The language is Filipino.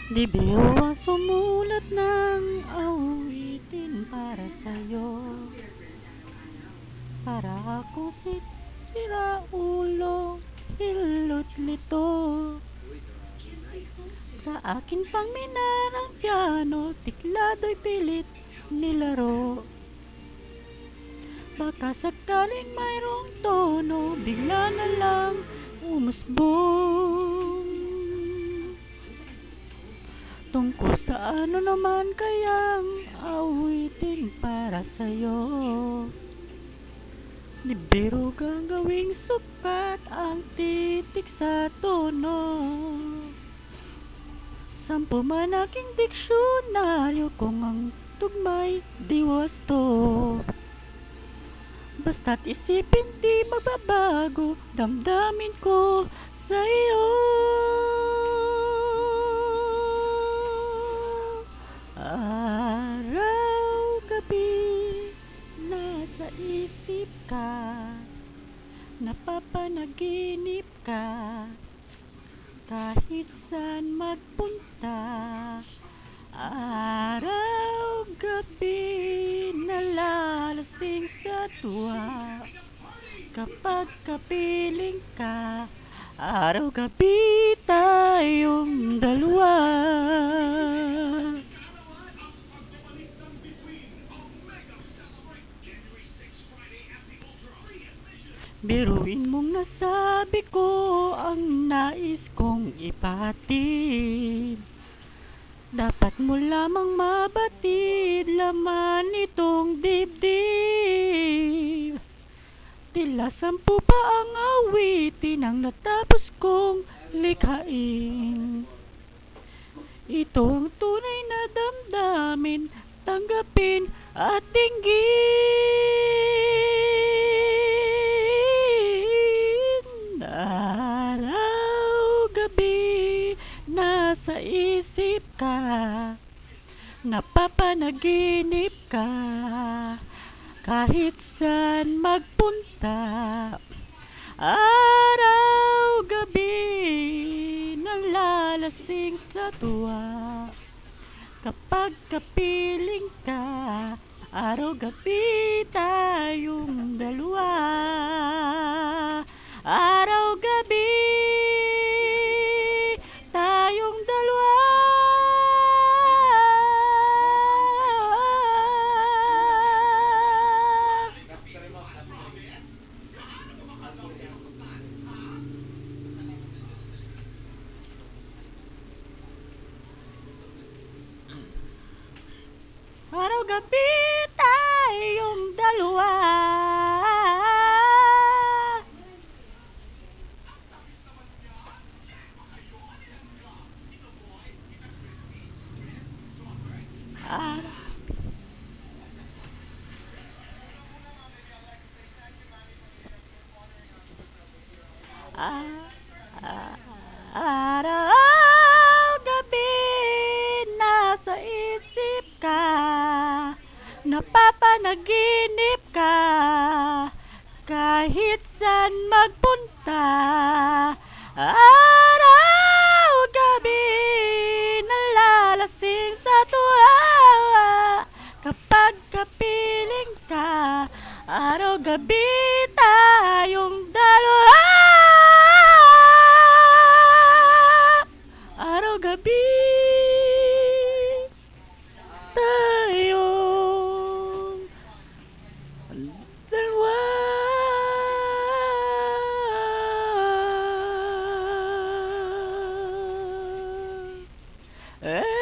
Di biro ang sumulat ng awitin para sa'yo. Para akong sira ulo, hilot lito. Sa akin pang minarang piano, tiklado'y pilit nilaro. Baka sakaling mayroong tono, bigla na lang umusbong. Tungkol sa ano naman kayang awitin para sa'yo. Di biro kang gawing sukat ang titik sa tono. 10 man aking diksyonaryo kung ang tugmay di wasto. Basta't isipin di magbabago, damdamin ko sa iyo. Araw-gabi, nasa isip ka, napapanaginip ka, kahit saan magpunta. Araw-gabi, nalalasing sa tuwa, kapag kapiling ka. Araw-gabi, tayong dalawa. Biruin mong nasabi ko ang nais kong ipahatid. Dapat mo lamang mabatid laman itong dibdib. Tila 10 pa ang awitin ang natapos kong likhain. Ito ang tunay na damdamin, tanggapin at dinggin. Araw-gabi, nasa isip ka, napapanaginip ka, kahit saan magpunta. Araw-gabi, nalalasing sa tuwa, kapag kapiling ka. Araw-gabi, tayong dalawa. Araw-gabi, tayong dalawa. Araw-gabi, tayong dalawa. Araw-gabi, nasa isip ka, napapanaginip ka, kahit saan magpunta. Araw-gabi, nalalasing sa tuwa, kapag kapiling ka. Araw-gabi, tayong dalawa. Araw-gabi, tayong dalawa. Eh